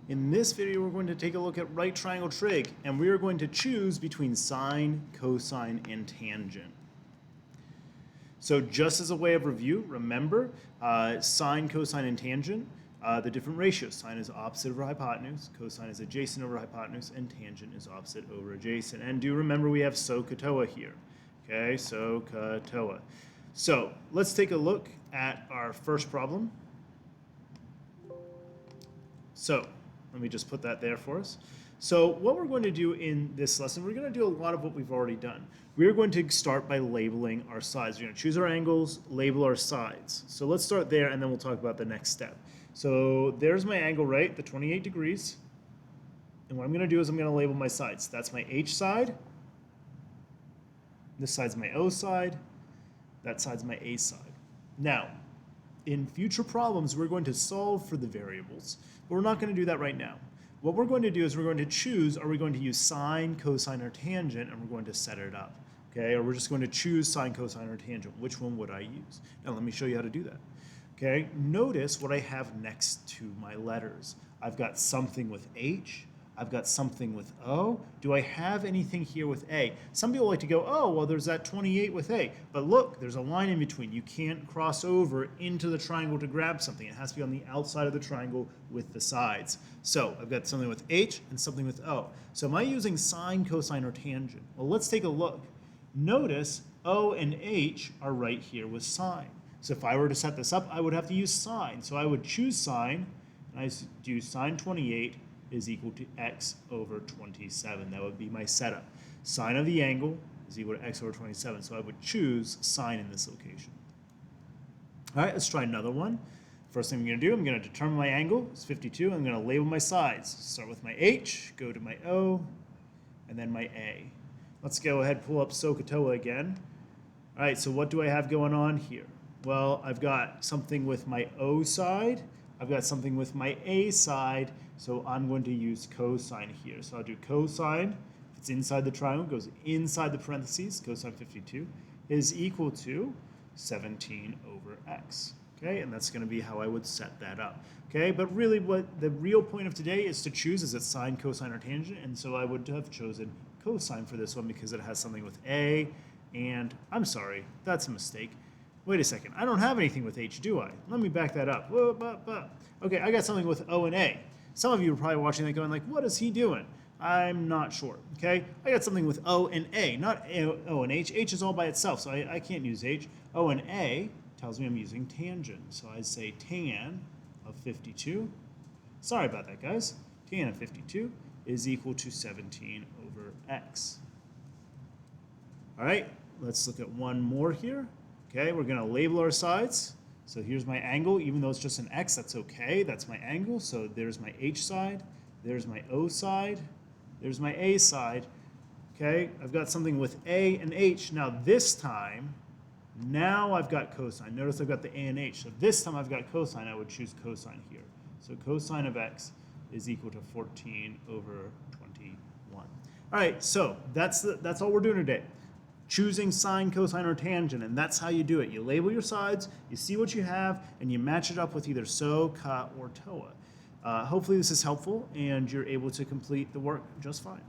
In this video, we're going to take a look at right triangle trig, and we are going to choose between sine, cosine, and tangent. So just as a way of review, remember sine, cosine, and tangent, the different ratios. Sine is opposite over hypotenuse, cosine is adjacent over hypotenuse, and tangent is opposite over adjacent. And do remember we have SOHCAHTOA here. Okay, SOHCAHTOA. So let's take a look at our first problem. So let me just put that there for us. So what we're going to do in this lesson, we're going to do a lot of what we've already done. We're going to start by labeling our sides. We're going to choose our angles, label our sides. So let's start there, and then we'll talk about the next step. So there's my angle, right, the 28 degrees. And what I'm going to do is I'm going to label my sides. That's my H side. This side's my O side. That side's my A side. Now, in future problems, we're going to solve for the variables, but we're not going to do that right now. What we're going to do is we're going to choose, are we going to use sine, cosine, or tangent, and we're going to set it up, okay? Or we're just going to choose sine, cosine, or tangent. Which one would I use? Now let me show you how to do that, okay? Notice what I have next to my letters. I've got something with H. I've got something with O. Do I have anything here with A? Some people like to go, oh, well, there's that 28 with A. But look, there's a line in between. You can't cross over into the triangle to grab something. It has to be on the outside of the triangle with the sides. So I've got something with H and something with O. So am I using sine, cosine, or tangent? Well, let's take a look. Notice O and H are right here with sine. So if I were to set this up, I would have to use sine. So I would choose sine, and I do sine 28 is equal to x over 27. That would be my setup. Sine of the angle is equal to x over 27. So I would choose sine in this location. All right, let's try another one. First thing I'm going to do, I'm going to determine my angle. It's 52. I'm going to label my sides. Start with my H, go to my O, and then my A. Let's go ahead and pull up SOHCAHTOA again. All right, so what do I have going on here? Well, I've got something with my O side. I've got something with my A side, so I'm going to use cosine here. So I'll do cosine, if it's inside the triangle, goes inside the parentheses, cosine 52, is equal to 17 over x. Okay, and that's going to be how I would set that up. Okay, but really what the real point of today is to choose, is it sine, cosine, or tangent? And so I would have chosen cosine for this one because it has something with A, and I'm sorry, that's a mistake. Wait a second, I don't have anything with H, do I? Let me back that up. Okay, I got something with O and A. Some of you are probably watching that going like, what is he doing? I'm not sure, okay? I got something with O and A, not O and H. H is all by itself, so I can't use H. O and A tells me I'm using tangent. So I say tan of 52. Sorry about that, guys. Tan of 52 is equal to 17 over x. All right, let's look at one more here. Okay, we're going to label our sides. So here's my angle. Even though it's just an x, that's okay. That's my angle. So there's my H side. There's my O side. There's my A side. Okay, I've got something with A and H. Now this time, now I've got cosine. Notice I've got the A and H. So this time I've got cosine. I would choose cosine here. So cosine of x is equal to 14 over 21. All right, so that's all we're doing today. Choosing sine, cosine, or tangent, and that's how you do it. You label your sides, you see what you have, and you match it up with either SO, CA, or TOA. Hopefully this is helpful, and you're able to complete the work just fine.